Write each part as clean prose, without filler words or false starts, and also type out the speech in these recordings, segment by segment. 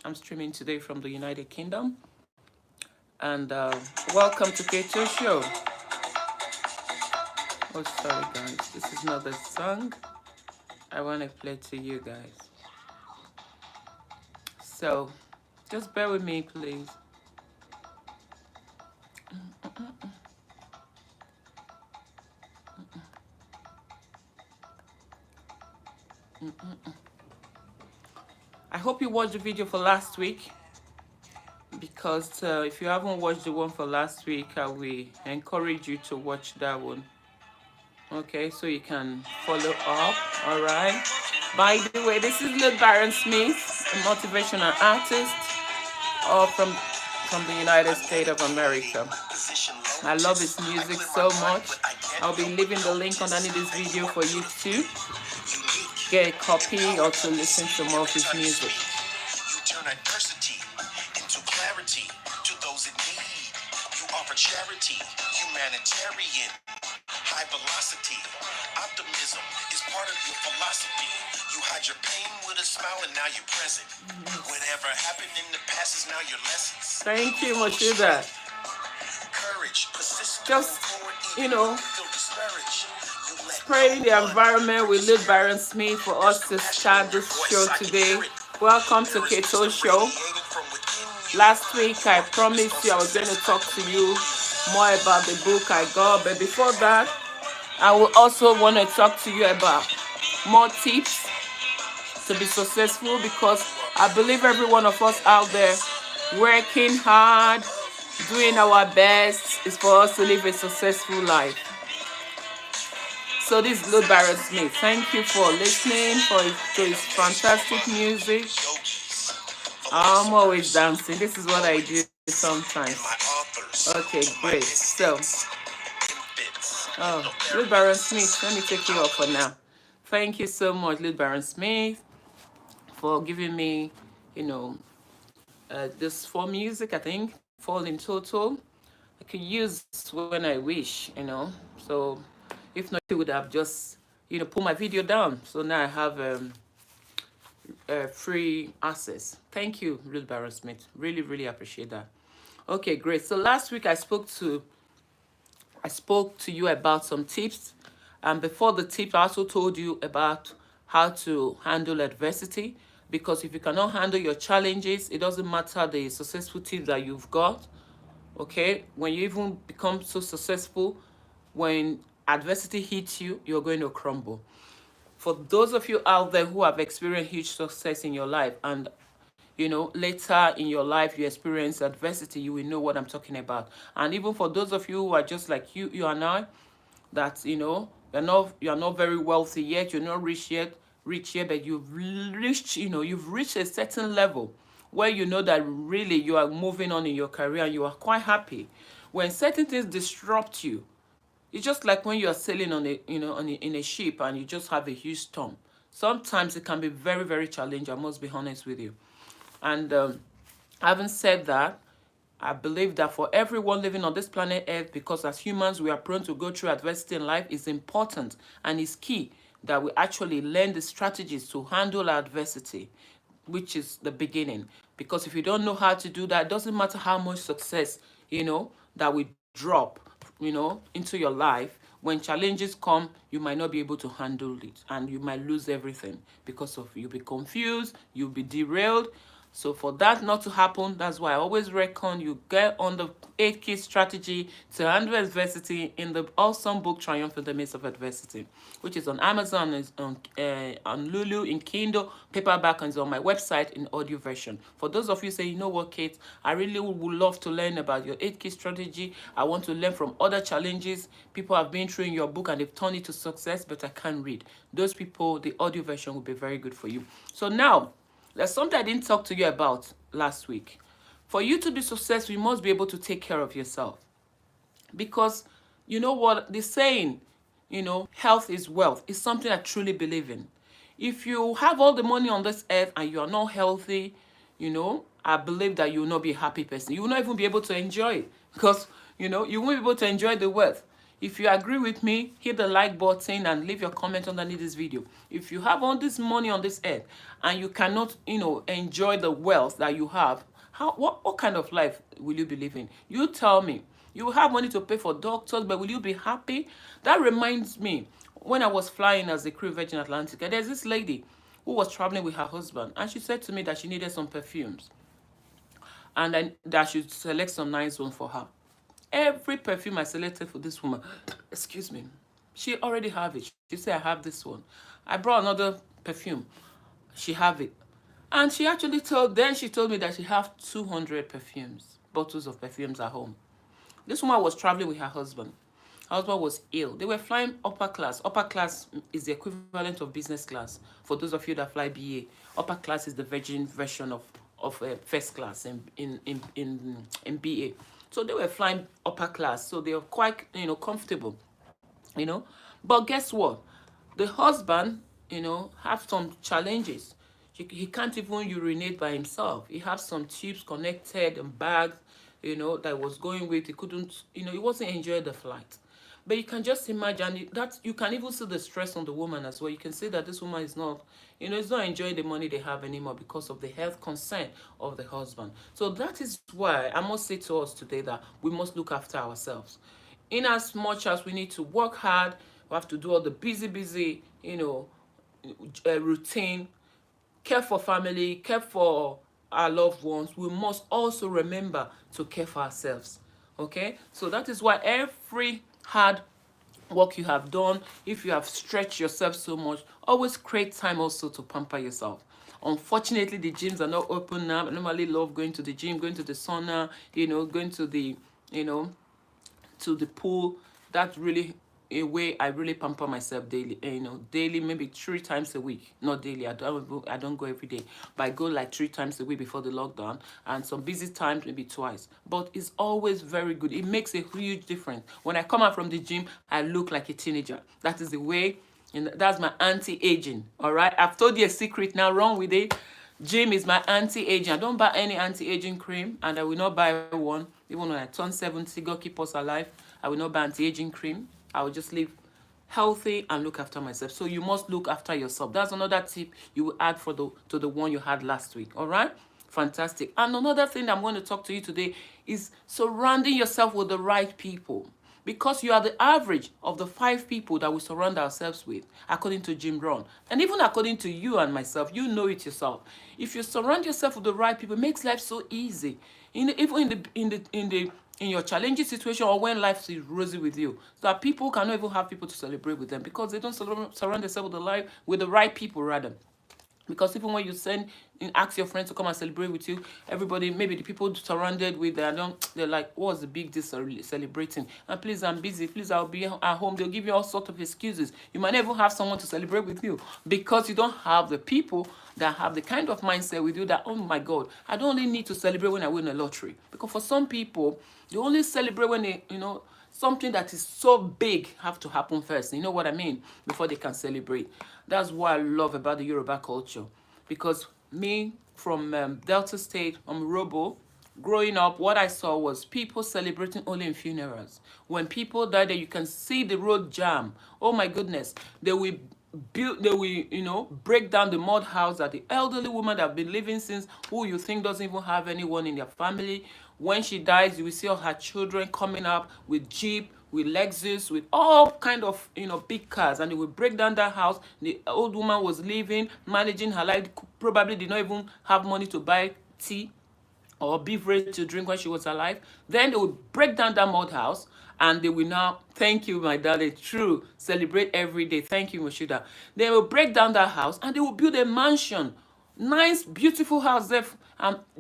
I'm streaming today from the United Kingdom. And welcome to Keto Show. Oh, sorry, guys. This is not the song I want to play to you guys. So, just bear with me, please. I hope you watched the video for last week, because if you haven't watched the one for last week, I will encourage you to watch that one. Okay, so you can follow up. All right. By the way, this is BYRON Smith, a motivational artist, all from the United States of America. I love his music so much. I'll be leaving the link underneath this video for you to get a copy or to listen to more of his music. You turn adversity into clarity to those in need. You offer charity, humanitarian, high velocity. Optimism is part of your philosophy. You hide your pain with a smile and now you're present. Whatever happened in the past is now your lessons. Thank you, Moshuda. Courage, just, spraying the environment with BYRON Smith for us to start this show today. Welcome to Keto Show. Last week I promised you I was going to talk to you more about the book I got, but before that I will also want to talk to you about more tips to be successful, because I believe every one of us out there working hard, doing our best is for us to live a successful life. So this is BYRON Smith. Thank you for listening to his fantastic music. I'm always dancing. This is what I do sometimes. Okay, great. So, BYRON Smith, let me take you off for now. Thank you so much, BYRON Smith, for giving me, this 4 music, I think, 4 in total. I can use when I wish, So, if not, you would have just, put my video down. So now I have free access. Thank you, BYRON Smith. Really, really appreciate that. Okay, great. So last week I spoke to you about some tips, and before the tips I also told you about how to handle adversity, because if you cannot handle your challenges, it doesn't matter the successful tips that you've got. Okay, when you even become so successful, when adversity hits you, you're going to crumble. For those of you out there who have experienced huge success in your life, and later in your life you experience adversity, you will know what I'm talking about. And even for those of you who are just like you and I, that you're not very wealthy yet, you're not rich yet, but you've reached a certain level where you know that really you are moving on in your career and you are quite happy. When certain things disrupt you, it's just like when you are sailing on in a ship and you just have a huge storm. Sometimes it can be very, very challenging, I must be honest with you. And having said that, I believe that for everyone living on this planet Earth, because as humans we are prone to go through adversity in life, it's important and it's key that we actually learn the strategies to handle adversity, which is the beginning. Because if you don't know how to do that, it doesn't matter how much success, that we drop, into your life. When challenges come, you might not be able to handle it and you might lose everything because of you'll be confused, you'll be derailed. So for that not to happen, that's why I always reckon you get on the 8 key strategy to handle adversity in the awesome book Triumph in the Midst of Adversity, which is on Amazon, is on Lulu in Kindle, paperback, and is on my website in audio version. For those of you say, you know what, Kate, I really would love to learn about your 8 key strategy. I want to learn from other challenges people have been through in your book and they've turned it to success, but I can't read. Those people, the audio version will be very good for you. So now, there's something I didn't talk to you about last week. For you to be successful, you must be able to take care of yourself. Because you know what? The saying, health is wealth, is something I truly believe in. If you have all the money on this earth and you are not healthy, I believe that you will not be a happy person. You will not even be able to enjoy it. Because, you won't be able to enjoy the wealth. If you agree with me, hit the like button and leave your comment underneath this video. If you have all this money on this earth and you cannot, enjoy the wealth that you have, what kind of life will you be living? You tell me. You will have money to pay for doctors, but will you be happy? That reminds me, when I was flying as a crew Virgin Atlantic, and there's this lady who was traveling with her husband, and she said to me that she needed some perfumes, and then that I should select some nice one for her. Every perfume I selected for this woman, excuse me, she already have it. She said, I have this one. I brought another perfume. She have it. And she actually she told me that she have 200 perfumes, bottles of perfumes at home. This woman was traveling with her husband. Her husband was ill. They were flying upper class. Upper class is the equivalent of business class. For those of you that fly BA, upper class is the virgin version of first class in BA. So they were flying upper class. So they were quite comfortable. But guess what? The husband have some challenges. He can't even urinate by himself. He has some tubes connected and bags that was going with. He couldn't, he wasn't enjoying the flight. But you can just imagine that. You can even see the stress on the woman as well. You can see that this woman is not, is not enjoying the money they have anymore because of the health concern of the husband. So that is why I must say to us today that we must look after ourselves. In as much as we need to work hard, we have to do all the busy, routine, care for family, care for our loved ones. We must also remember to care for ourselves. Okay? So that is why every hard work you have done, if you have stretched yourself so much, always create time also to pamper yourself. Unfortunately, the gyms are not open now. I normally love going to the gym, going to the sauna, going to the, to the pool. That's really a way I really pamper myself daily. Daily, maybe 3 times a week. Not daily. I don't go every day, but I go like 3 times a week before the lockdown, and some busy times maybe twice. But it's always very good. It makes a huge difference. When I come out from the gym, I look like a teenager. That is the way. And that's my anti-aging. All right. I've told you a secret now. Wrong with it. Gym is my anti-aging. I don't buy any anti-aging cream, and I will not buy one. Even when I turn 70, God keep us alive, I will not buy anti-aging cream. I will just live healthy and look after myself. So you must look after yourself. That's another tip you will add to the one you had last week. All right? Fantastic. And another thing I'm going to talk to you today is surrounding yourself with the right people. Because you are the average of the 5 people that we surround ourselves with, according to BYRON. And even according to you and myself, you know it yourself. If you surround yourself with the right people, it makes life so easy. Even in your challenging situation, or when life is rosy with you, so that people cannot even have people to celebrate with them because they don't surround themselves with the right people rather. Because even when you ask your friends to come and celebrate with you, everybody, maybe the people surrounded with, they're like, what's the big deal celebrating? And please, I'm busy. Please, I'll be at home. They'll give you all sorts of excuses. You might never have someone to celebrate with you because you don't have the people that have the kind of mindset with you that, oh my God, I don't only need to celebrate when I win a lottery. Because for some people, they only celebrate when they, something that is so big have to happen first. You know what I mean? Before they can celebrate. That's what I love about the Yoruba culture. Because me, from Delta State, Robo, growing up, what I saw was people celebrating only in funerals. When people die there, you can see the road jam. Oh my goodness. They will break down the mud house that the elderly woman that have been living since, who you think doesn't even have anyone in their family. When she dies, you will see all her children coming up with Jeep, with Lexus, with all kind of big cars, and they will break down that house. The old woman was living, managing her life, probably did not even have money to buy tea or beverage to drink when she was alive. Then they will break down that mud house, and they will now, thank you, my darling, true, celebrate every day. Thank you, Moshuda. They will break down that house, and they will build a mansion. Nice, beautiful house there,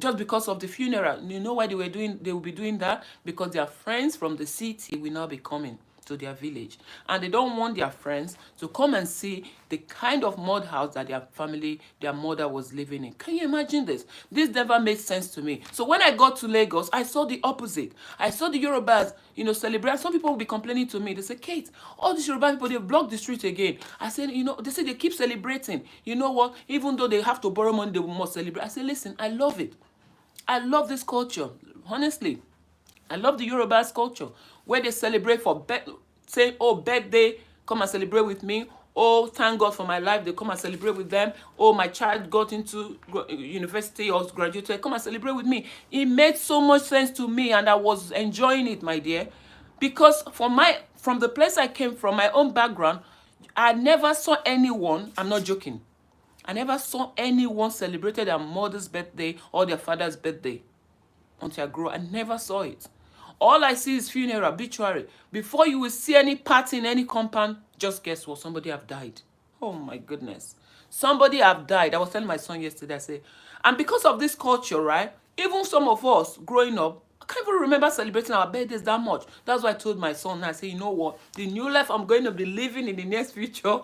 just because of the funeral. You know why they will be doing that? Because their friends from the city will now be coming to their village, and they don't want their friends to come and see the kind of mud house that their mother was living in. Can you imagine this? This never made sense to me. So when I got to Lagos, I saw the opposite. I saw the Yorubas, celebrate. Some people will be complaining to me. They say, Kate, all these Yoruba people, they block the street again. I said, they say they keep celebrating. You know what? Even though they have to borrow money, they must celebrate. I said, listen, I love it. I love this culture. Honestly, I love the Yoruba's culture, where they celebrate for saying, oh, birthday, come and celebrate with me. Oh, thank God for my life, they come and celebrate with them. Oh, my child got into university or graduated, come and celebrate with me. It made so much sense to me, and I was enjoying it, my dear. Because from the place I came from, my own background, I never saw anyone, I'm not joking, I never saw anyone celebrated their mother's birthday or their father's birthday until I grew up. I never saw it. All I see is funeral, obituary. Before you will see any party in any compound, just guess what? Somebody have died. Oh my goodness. Somebody have died. I was telling my son yesterday, I said, and because of this culture, right? Even some of us growing up, I can't even remember celebrating our birthdays that much. That's why I told my son, I said, you know what? The new life I'm going to be living in the next future,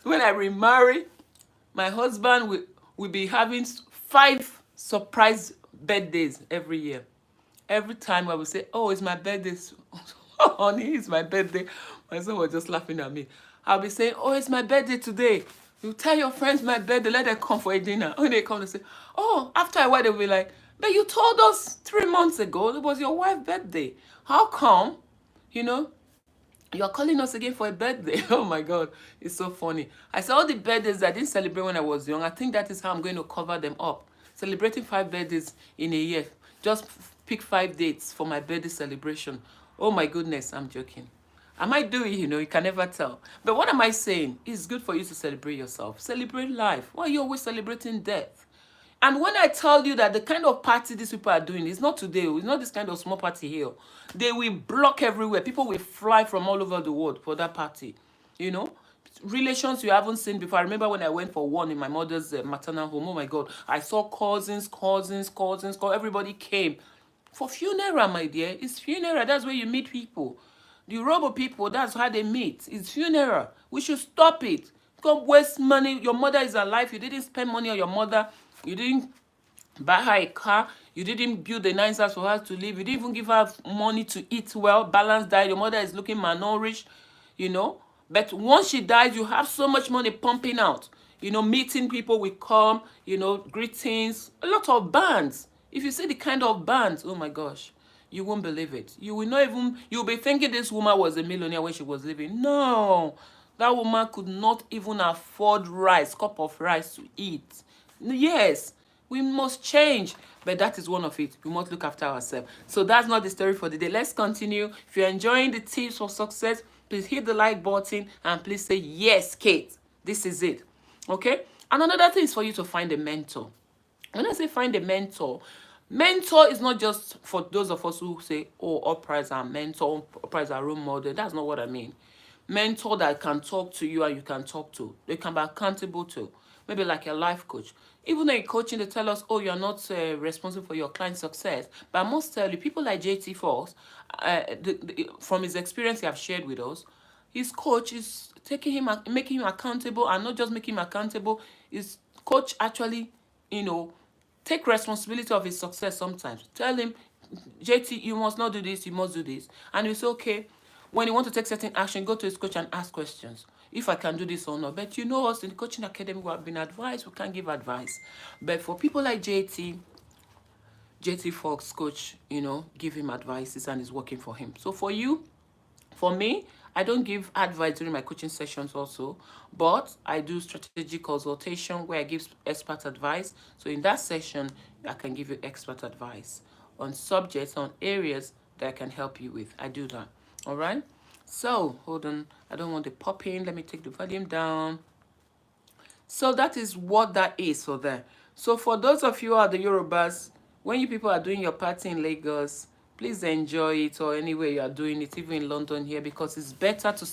when I remarry, my husband will be having 5 surprise birthdays every year. Every time I would say, oh, it's my birthday. Honey, it's my birthday. My son was just laughing at me. I'll be saying, oh, it's my birthday today. You tell your friends my birthday, let them come for a dinner. When they come, they say, oh, after a while, they'll be like, but you told us 3 months ago it was your wife's birthday. How come, you know, you're calling us again for a birthday? Oh my God, it's so funny. I said all the birthdays I didn't celebrate when I was young. I think that is how I'm going to cover them up. Celebrating 5 birthdays in a year. Just pick 5 dates for my birthday celebration. Oh my goodness, I'm joking. I might do it, you know, you can never tell. But what am I saying? It's good for you to celebrate yourself. Celebrate life. Why are you always celebrating death? And when I tell you that the kind of party these people are doing, it's not today, it's not this kind of small party here. They will block everywhere. People will fly from all over the world for that party. You know? Relations you haven't seen before. I remember when I went for one in my mother's maternal home. Oh my God. I saw cousins. Everybody came. For funeral, my dear. It's funeral. That's where you meet people. The Yoruba people, that's how they meet. It's funeral. We should stop it. Don't waste money. Your mother is alive. You didn't spend money on your mother. You didn't buy her a car. You didn't build a nice house for her to live. You didn't even give her money to eat well, balanced diet. Your mother is looking malnourished, you know. But once she dies, you have so much money pumping out. You know, meeting people will come, you know, greetings, a lot of bands. If you see the kind of bands, oh my gosh, you won't believe it. You will not even, you'll be thinking this woman was a millionaire when she was living. No, that woman could not even afford rice, cup of rice to eat. Yes, we must change, but that is one of it. We must look after ourselves. So that's not the story for the day. Let's continue. If you're enjoying the tips for success, please hit the like button and please say, yes, Kate, this is it. Okay? And another thing is for you to find a mentor. When I say find a mentor, mentor is not just for those of us who say, oh, Oprah is our mentor, Oprah is our role model. That's not what I mean. Mentor that can talk to you and you can talk to. They can be accountable to. Maybe like a life coach. Even though in coaching, they tell us, oh, you're not responsible for your client's success. But I must tell you, people like JT Fox, from his experience he have shared with us, his coach is making him accountable, and not just making him accountable. His coach actually, you know, take responsibility of his success sometimes. Tell him, JT, you must not do this, you must do this. And he'll say, okay, when you want to take certain action, go to his coach and ask questions. If I can do this or not. But you know us in the coaching academy, we have been advised, we can't give advice. But for people like JT Fox, coach, you know, give him advices and it's working for him. So for you, for me, I don't give advice during my coaching sessions also, but I do strategic consultation where I give expert advice. So in that session, I can give you expert advice on subjects, on areas that I can help you with. I do that. All right? So, hold on. I don't want the popping. Let me take the volume down. So that is what that is for there. So for those of you who are the Yorubas, when you people are doing your party in Lagos, please enjoy it, or anywhere you are doing it, even in London here, because it's better to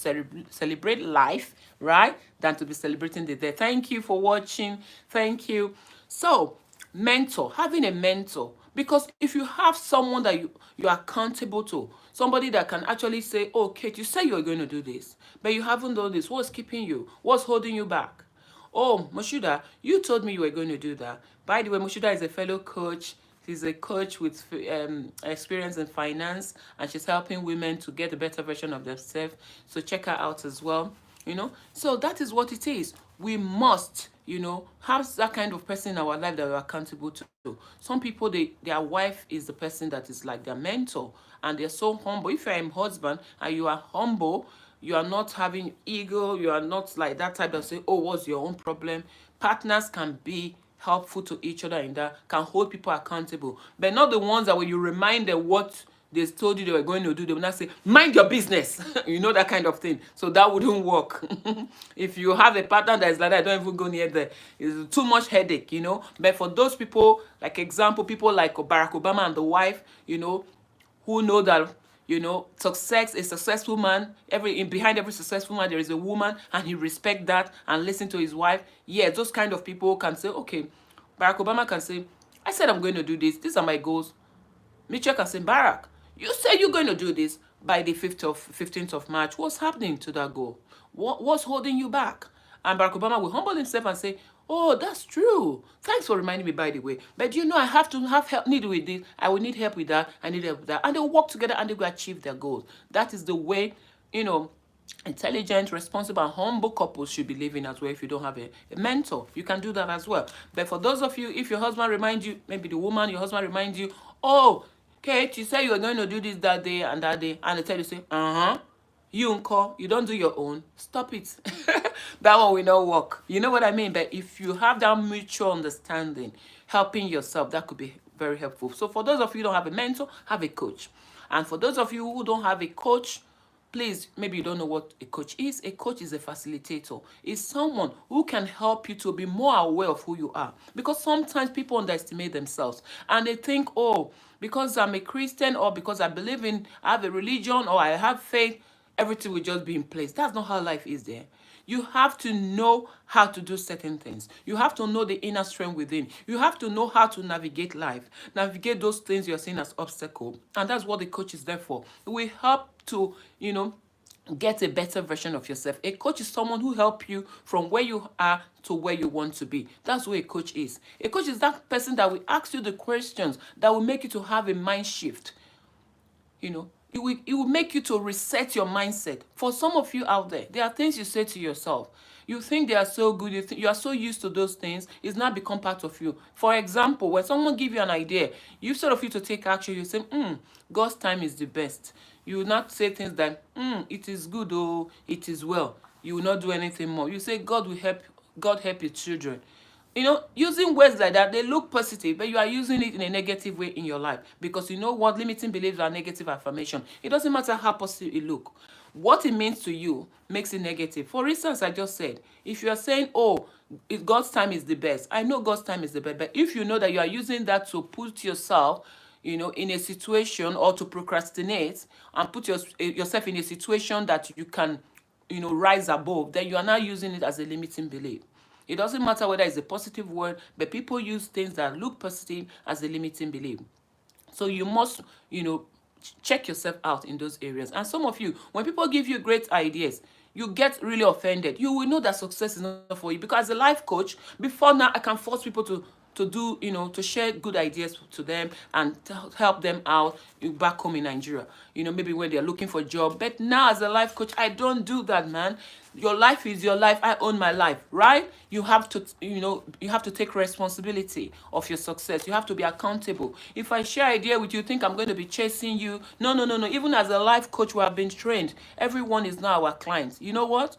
celebrate life, right, than to be celebrating the death. Thank you for watching. Thank you. So, mentor, having a mentor. Because if you have someone that you're accountable to, somebody that can actually say, oh, Kate, you said you're going to do this, but you haven't done this. What's keeping you? What's holding you back? Oh, Moshuda, you told me you were going to do that. By the way, Moshuda is a fellow coach. She's a coach with experience in finance, and she's helping women to get a better version of themselves. So check her out as well. You know, so that is what it is. We must, have that kind of person in our life that we're accountable to. Some people, their wife is the person that is like their mentor, and they're so humble. If you're a husband and you are humble, you are not having ego, you are not like that type that say, oh, what's your own problem? Partners can be helpful to each other in that, can hold people accountable, but not the ones that when you remind them what they told you they were going to do, they will not say, mind your business. That kind of thing. So that wouldn't work. If you have a partner that is like that, don't even go near there. It's too much headache. But for those people, like example, people like Barack Obama and the wife, who know that success, a successful man, behind every successful man there is a woman, and he respect that and listen to his wife. Yeah, those kind of people can say, okay, Barack Obama can say, I said I'm going to do this, these are my goals. Mitchell can say, Barack, you said you're going to do this by the 15th of March. What's happening to that goal? What's holding you back? And Barack Obama will humble himself and say, oh, that's true. Thanks for reminding me, by the way. But I have to have help need with this. I will need help with that. I need help with that. And they'll work together and they will achieve their goals. That is the way, intelligent, responsible, and humble couples should be living as well. If you don't have a mentor, you can do that as well. But for those of you, if your husband reminds you, maybe the woman, your husband reminds you, oh, Kate, you said you were going to do this that day, and they tell you, say, you uncle, you don't do your own, stop it. That one will not work. You know what I mean? But if you have that mutual understanding, helping yourself, that could be very helpful. So for those of you who don't have a mentor, have a coach. And for those of you who don't have a coach, please, maybe you don't know what a coach is. A coach is a facilitator. It's someone who can help you to be more aware of who you are. Because sometimes people underestimate themselves and they think, oh, because I'm a Christian, or because I have a religion, or I have faith, everything will just be in place. That's not how life is there. You have to know how to do certain things. You have to know the inner strength within. You have to know how to navigate life, navigate those things you're seeing as obstacle. And that's what the coach is there for. It will help to, get a better version of yourself. A coach is someone who helps you from where you are to where you want to be. That's what a coach is. A coach is that person that will ask you the questions that will make you to have a mind shift. It will make you to reset your mindset. For some of you out there are things you say to yourself. You think they are so good, you are so used to those things, it's now become part of you. For example, when someone gives you an idea, instead of you to take action, you say, God's time is the best. You will not say things that, it is good, oh, it is well. You will not do anything more. You say, God help his children. Using words like that, they look positive, but you are using it in a negative way in your life. Because you know what? Limiting beliefs are negative affirmation. It doesn't matter how positive it looks. What it means to you makes it negative. For instance, I just said, if you are saying, oh, God's time is the best. I know God's time is the best, but if you know that you are using that to put yourself, in a situation, or to procrastinate and put yourself in a situation that you can, rise above, then you are now using it as a limiting belief. It doesn't matter whether it's a positive word, but people use things that look positive as a limiting belief. So you must, check yourself out in those areas. And some of you, when people give you great ideas, you get really offended. You will know that success is not for you. Because as a life coach, before now, I can force people to do, to share good ideas to them and to help them out back home in Nigeria. Maybe when they're looking for a job. But now as a life coach, I don't do that, man. Your life is your life. I own my life, right? You have to, you have to take responsibility of your success. You have to be accountable. If I share idea with you, think I'm going to be chasing you. No. Even as a life coach, we have been trained. Everyone is now our client. You know what?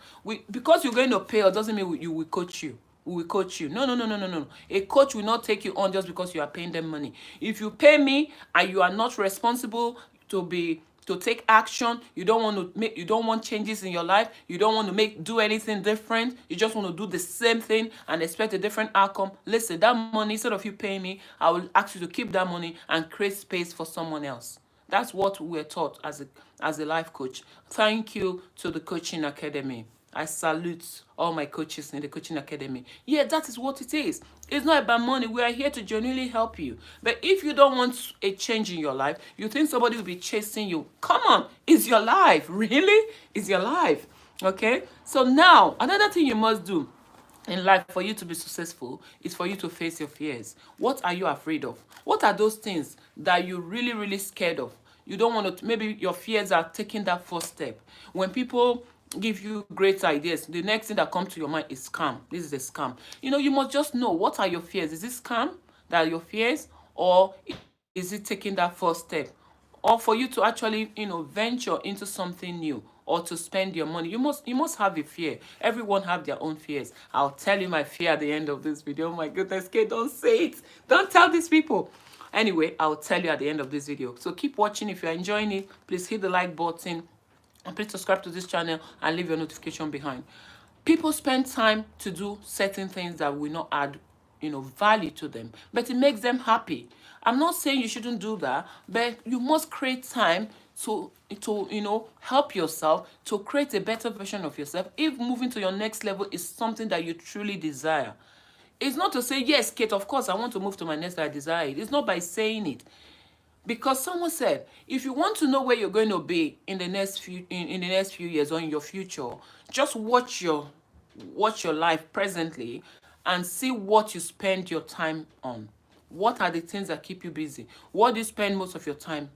Because you're going to pay us doesn't mean you will coach you. We will coach you. No. A coach will not take you on just because you are paying them money. If you pay me and you are not responsible to take action, you don't want changes in your life, you don't want to do anything different, you just want to do the same thing and expect a different outcome. Listen, that money, instead of you paying me, I will ask you to keep that money and create space for someone else. That's what we're taught as a life coach. Thank you to the Coaching Academy. I salute all my coaches in the Coaching Academy. Yeah, that is what it is. It's not about money. We are here to genuinely help you. But if you don't want a change in your life, you think somebody will be chasing you. Come on, it's your life. Really? It's your life. Okay? So now, another thing you must do in life for you to be successful is for you to face your fears. What are you afraid of? What are those things that you're really scared of? You don't want to, maybe your fears are taking that first step. When people give you great ideas, the next thing that comes to your mind is scam. This is a scam. You must just know, what are your fears? Is this scam that are your fears, or is it taking that first step? Or for you to actually, venture into something new, or to spend your money, you must have a fear. Everyone have their own fears. I'll tell you my fear at the end of this video. Oh my goodness, Kate, don't say it. Don't tell these people. Anyway, I'll tell you at the end of this video. So keep watching. If you're enjoying it, please hit the like button, and please subscribe to this channel and leave your notification behind. People spend time to do certain things that will not add, value to them, but it makes them happy. I'm not saying you shouldn't do that, but you must create time to help yourself, to create a better version of yourself, if moving to your next level is something that you truly desire. It's not to say, yes, Kate, of course I want to move to my next level, I desire it. It's not by saying it. Because someone said, if you want to know where you're going to be in the next few years, or in your future, just watch your life presently and see what you spend your time on. What are the things that keep you busy? What do you spend most of your time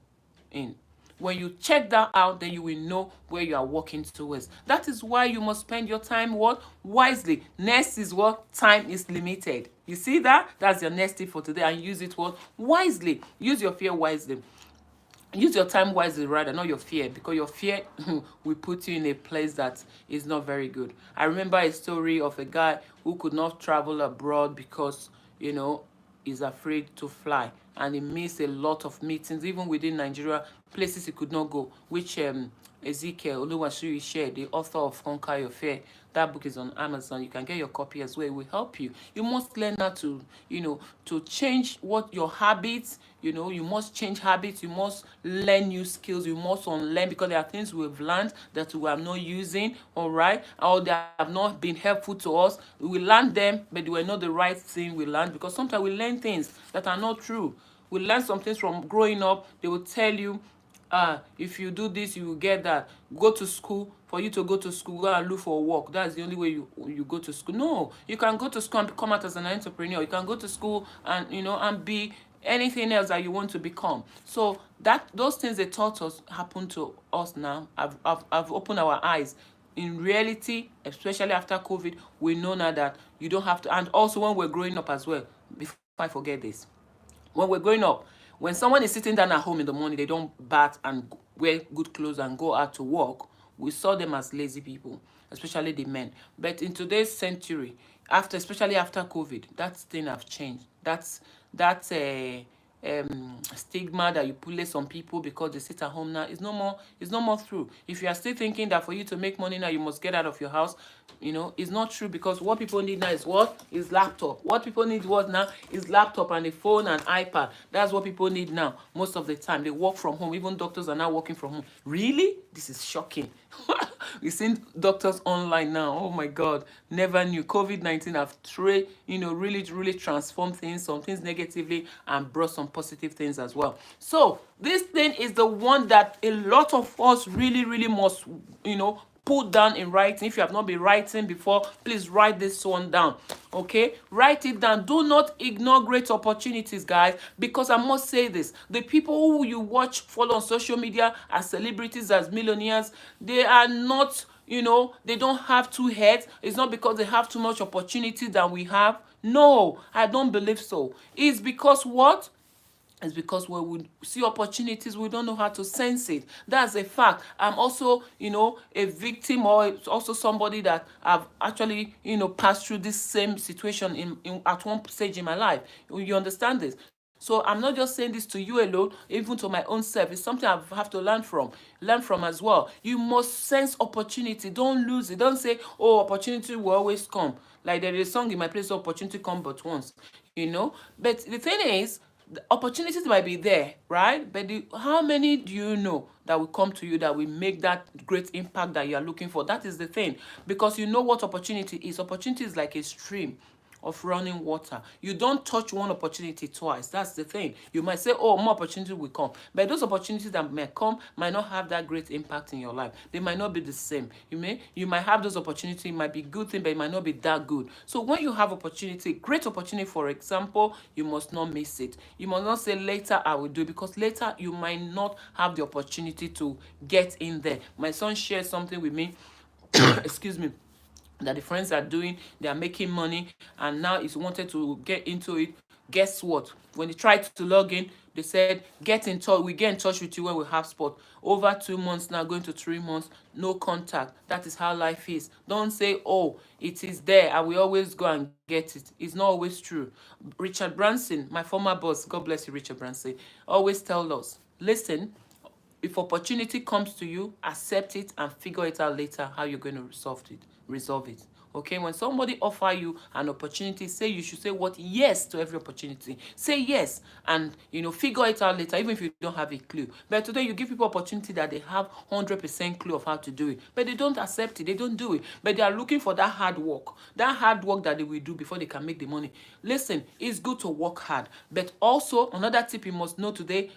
in? When you check that out, then you will know where you are working towards. That is why you must spend your time what? Wisely. Next is what? Time is limited. You see that? That's your next tip for today, and use it what? Wisely. Use your fear wisely. Use your time wisely, rather, not your fear, because your fear will put you in a place that is not very good. I remember a story of a guy who could not travel abroad because, he's afraid to fly, and he missed a lot of meetings, even within Nigeria, places he could not go, which Ezekiel Oluwashiri shared, the author of Conquer Your Fear. That book is on Amazon. You can get your copy as well. It will help you. You must learn how to, to change what your habits. You must change habits. You must learn new skills. You must unlearn, because there are things we've learned that we are not using, all right, or they have not been helpful to us. We learned them, but they were not the right thing we learned, because sometimes we learn things that are not true. We learn some things from growing up. They will tell you, if you do this, you will get that. Go to school. For you to go to school, go and look for work. That's the only way you go to school. No, you can go to school and come out as an entrepreneur. You can go to school and and be anything else that you want to become. So that those things they taught us happen to us now. I've opened our eyes. In reality, especially after COVID, we know now that you don't have to. And also when we're growing up as well. Before I forget this, when we're growing up, when someone is sitting down at home in the morning, they don't bath and wear good clothes and go out to work, we saw them as lazy people, especially the men. But in today's century, especially after COVID, that thing have changed. That's stigma that you place on people because they sit at home now is no more. It's no more true. If you are still thinking that for you to make money now you must get out of your house, it's not true, because what people need now is what? Is laptop. What people need what now is laptop and a phone and iPad. That's what people need now. Most of the time they work from home. Even doctors are now working from home. Really? This is shocking. We've seen doctors online now. Oh my God, never knew. COVID-19 have really transformed things, some things negatively, and brought some positive things as well. So this thing is the one that a lot of us really must put down in writing. If you have not been writing before, please write this one down. Okay, write it down. Do not ignore great opportunities, guys, because I must say this: the people who you follow on social media as celebrities, as millionaires, they are not, they don't have two heads. It's not because they have too much opportunity than we have. No, I don't believe so. It's because what? It's because when we see opportunities, we don't know how to sense it. That's a fact. I'm also, a victim, or also somebody that I've actually, passed through this same situation at one stage in my life. You understand this? So I'm not just saying this to you alone, even to my own self. It's something I have to learn from as well. You must sense opportunity. Don't lose it. Don't say, oh, opportunity will always come. Like there is a song in my place, opportunity come but once, But the thing is, the opportunities might be there, right? But how many do you know that will come to you that will make that great impact that you are looking for? That is the thing. Because you know what opportunity is. Opportunity is like a stream of running water. You don't touch one opportunity twice. That's the thing. You might say, oh, more opportunity will come. But those opportunities that may come might not have that great impact in your life. They might not be the same. You might have those opportunities. It might be good thing, but it might not be that good. So when you have opportunity, great opportunity, for example, you must not miss it. You must not say later I will do it, because later you might not have the opportunity to get in there. My son shared something with me excuse me, that the friends are doing, they are making money, and now is wanted to get into it. Guess what? When they tried to log in, they said, get in touch, we get in touch with you when we have spot. Over 2 months now, going to 3 months, no contact. That is how life is. Don't say, oh, it is there, I will always go and get it. It's not always true. Richard Branson, my former boss, God bless you, Richard Branson, always tell us, listen, if opportunity comes to you, accept it and figure it out later how you're going to resolve it. Okay, when somebody offer you an opportunity, say you should say what yes to every opportunity. Say yes, and figure it out later, even if you don't have a clue. But today you give people opportunity that they have 100% clue of how to do it, but they don't accept it, they don't do it. But they are looking for that hard work that they will do before they can make the money. Listen, it's good to work hard, but also another tip you must know today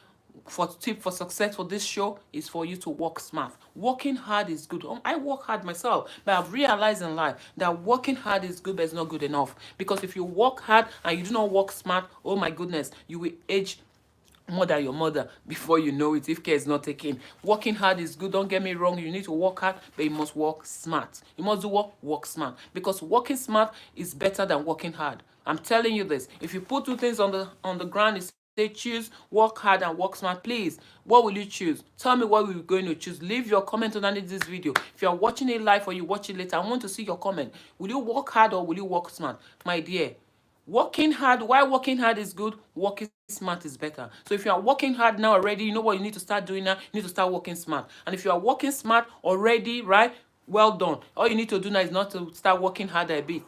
for tip for success for this show is for you to work smart. Working hard is good. I work hard myself, but I've realized in life that working hard is good, but it's not good enough. Because if you work hard and you do not work smart, oh my goodness, you will age more than your mother before you know it, if care is not taken. Working hard is good, don't get me wrong, you need to work hard, but you must work smart. You must do what? Work smart. Because working smart is better than working hard. I'm telling you this. If you put two things on the ground, it's say choose work hard and work smart. Please, what will you choose? Tell me what we're going to choose. Leave your comment underneath this video. If you're watching it live or you watch it later, I want to see your comment. Will you work hard or will you work smart? My dear, working hard, while working hard is good, working smart is better. So if you are working hard now already, you know what you need to start doing now? You need to start working smart. And if you are working smart already, right, well done. All you need to do now is not to start working harder a bit,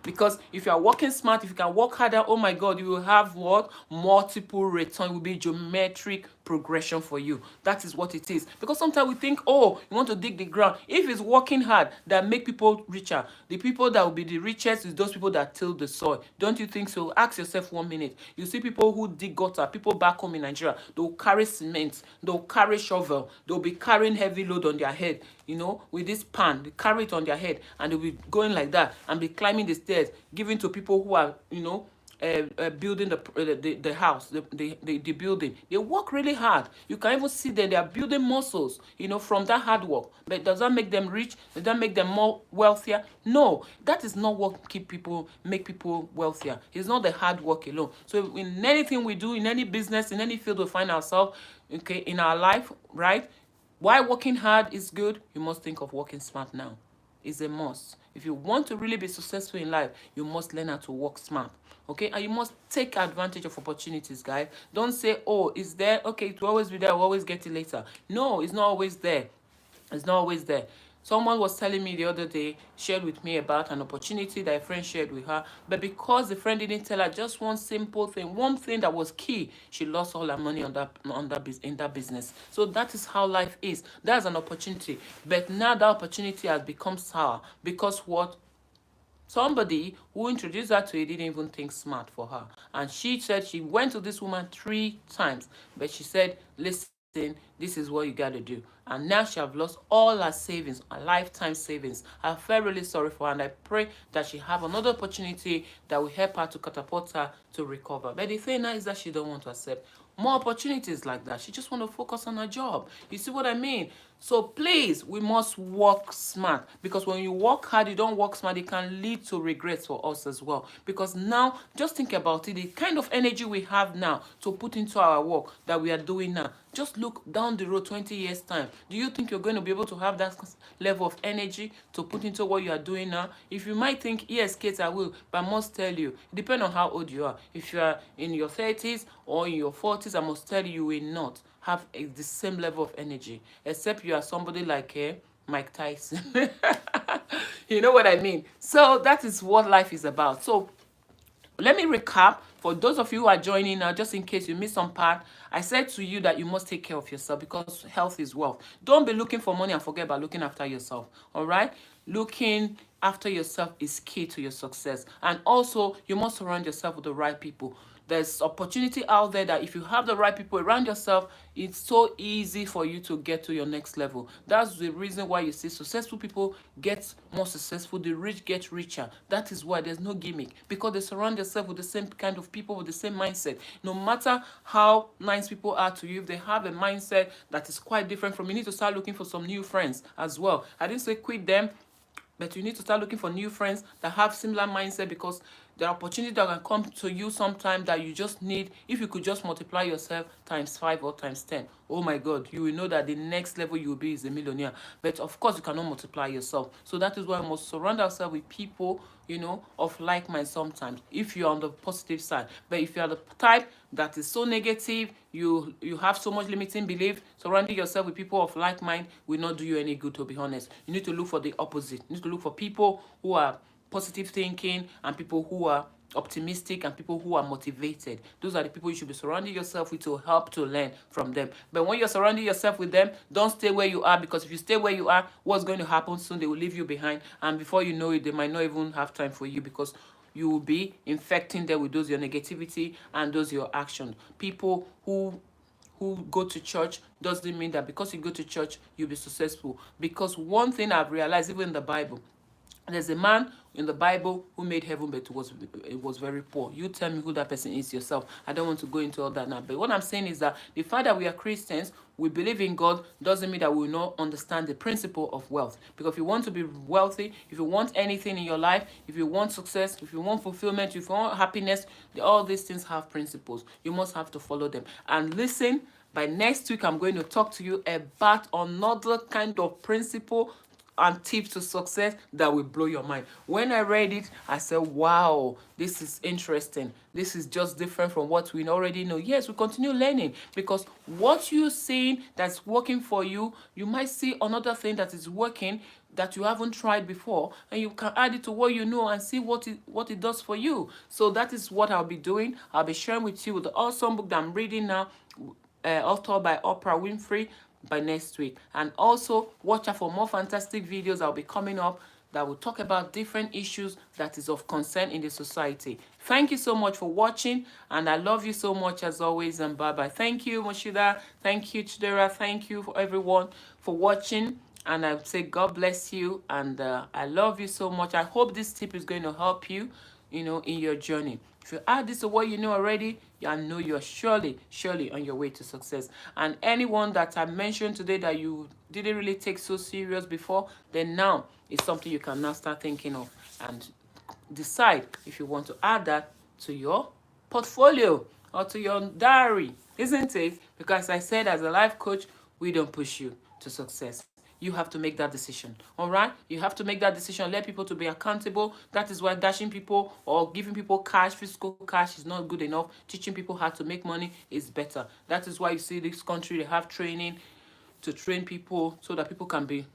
because if you are working smart, if you can work harder, oh my God, you will have what? Multiple return. It will be geometric progression for you. That is what it is. Because sometimes we think, oh, you want to dig the ground. If it's working hard that make people richer, the people that will be the richest is those people that till the soil. Don't you think so? Ask yourself 1 minute. You see people who dig gutter, people back home in Nigeria, they'll carry cement, they'll carry shovel, they'll be carrying heavy load on their head, with this pan, they carry it on their head, and they'll be going like that and be climbing the stairs, giving to people who are, building the house, the building. They work really hard. You can even see that they are building muscles, from that hard work. But does that make them rich? Does that make them more wealthier? No, that is not what make people wealthier. It's not the hard work alone. So in anything we do, in any business, in any field we find ourselves, okay, in our life, right? While working hard is good, you must think of working smart now. It's a must. If you want to really be successful in life, you must learn how to work smart. Okay, and you must take advantage of opportunities, guys. Don't say, oh, it's there, okay, it will always be there, I'll always get it later. No, it's not always there. It's not always there. Someone was telling me the other day, shared with me about an opportunity that a friend shared with her, but because the friend didn't tell her just one simple thing, one thing that was key, she lost all her money in that business. So that is how life is. That's an opportunity, but now that opportunity has become sour because what? Somebody who introduced her to it didn't even think smart for her. And she said she went to this woman 3 times, but she said, listen, this is what you got to do. And now she have lost all her savings, her lifetime savings. I feel really sorry for her, and I pray that she have another opportunity that will help her to catapult her to recover. But the thing now is that she don't want to accept more opportunities like that. She just want to focus on her job. You see what I mean? So please, we must work smart, because when you work hard, you don't work smart, it can lead to regrets for us as well. Because now, just think about it, the kind of energy we have now to put into our work that we are doing now. Just look down the road 20 years time. Do you think you're going to be able to have that level of energy to put into what you are doing now? If you might think, yes, Kate, I will, but I must tell you, it depends on how old you are. If you are in your 30s or in your 40s, I must tell you, you will not have the same level of energy, except you are somebody like Mike Tyson. You know what I mean? So that is what life is about. So let me recap for those of you who are joining now, just in case you missed some part. I said to you that you must take care of yourself, because health is wealth. Don't be looking for money and forget about looking after yourself. All right? Looking after yourself is key to your success. And also, you must surround yourself with the right people. There's opportunity out there that if you have the right people around yourself, it's so easy for you to get to your next level. That's the reason why you see successful people get more successful, the rich get richer. That is why there's no gimmick, because they surround themselves with the same kind of people with the same mindset. No matter how nice people are to you, if they have a mindset that is quite different from you, need to start looking for some new friends as well. I didn't say quit them. But you need to start looking for new friends that have similar mindset, because there are opportunities that can come to you sometime that you just need. If you could just multiply yourself times 5 or times 10, oh my God, you will know that the next level you will be is a millionaire. But of course, you cannot multiply yourself. So that is why we must surround ourselves with people, of like mind sometimes, if you're on the positive side. But if you are the type that is so negative, you have so much limiting belief, surrounding yourself with people of like mind will not do you any good, to be honest. You need to look for the opposite. You need to look for people who are positive thinking, and people who are optimistic, and people who are motivated. Those are the people you should be surrounding yourself with to help to learn from them. But when you're surrounding yourself with them, don't stay where you are, because if you stay where you are, what's going to happen soon? They will leave you behind, and before you know it, they might not even have time for you, because you will be infecting them with those your negativity and those your actions. People who go to church doesn't mean that because you go to church you'll be successful. Because one thing I've realized, even in the Bible, there's a man in the Bible who made heaven, but it was very poor. You tell me who that person is yourself. I don't want to go into all that now. But what I'm saying is that the fact that we are Christians, we believe in God, doesn't mean that we will not understand the principle of wealth. Because if you want to be wealthy, if you want anything in your life, if you want success, if you want fulfillment, if you want happiness, all these things have principles. You must have to follow them. And listen, by next week, I'm going to talk to you about another kind of principle and tips to success that will blow your mind. When I read it, I said, wow, this is interesting. This is just different from what we already know. Yes, we continue learning, because what you're seeing that's working for you, you might see another thing that is working that you haven't tried before, and you can add it to what you know and see what it does for you. So that is what I'll be doing. I'll be sharing with you the awesome book that I'm reading now, authored by Oprah Winfrey, by next week. And also watch out for more fantastic videos that will be coming up that will talk about different issues that is of concern in the society. Thank you so much for watching, and I love you so much as always, and bye bye. Thank you, Moshida. Thank you, Chidera. Thank you for everyone for watching, and I would say God bless you, and I love you so much. I hope this tip is going to help you, in your journey. If you add this to what you know already, I know you're surely on your way to success. And anyone that I mentioned today that you didn't really take so serious before, then now is something you can now start thinking of, and decide if you want to add that to your portfolio or to your diary, isn't it? Because I said, as a life coach, we don't push you to success. You have to make that decision. All right? You have to make that decision. Let people to be accountable. That is why dashing people or giving people cash, physical cash, is not good enough. Teaching people how to make money is better. That is why you see this country, they have training to train people so that people can be,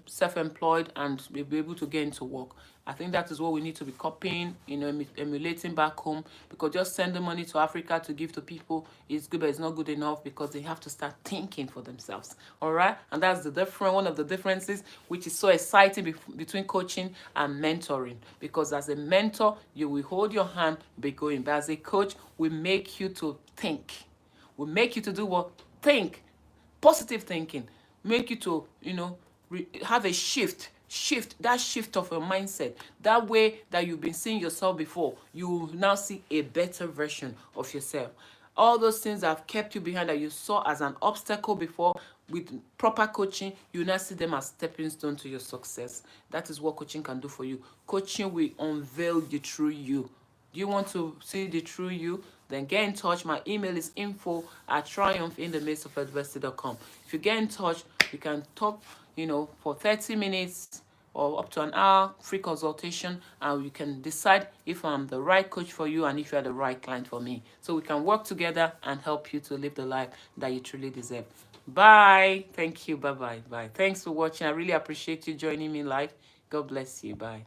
self-employed and be able to get into work. I think that is what we need to be copying, emulating back home, because just sending money to Africa to give to people is good, but it's not good enough, because they have to start thinking for themselves. All right? And that's one of the differences, which is so exciting between coaching and mentoring. Because as a mentor, you will hold your hand, be going. But as a coach, we make you to think. We make you to do what? Think. Positive thinking. Make you to, have a shift that shift of your mindset. That way that you've been seeing yourself before, you will now see a better version of yourself. All those things that have kept you behind, that you saw as an obstacle before, with proper coaching, you now see them as stepping stone to your success. That is what coaching can do for you. Coaching will unveil the true you. Do you want to see the true you? Then get in touch. My email is info@triumphinthemidstofadversity.com. If you get in touch, we can talk, for 30 minutes or up to an hour, free consultation, and we can decide if I'm the right coach for you and if you're the right client for me. So we can work together and help you to live the life that you truly deserve. Bye. Thank you. Bye-bye. Bye. Thanks for watching. I really appreciate you joining me live. God bless you. Bye.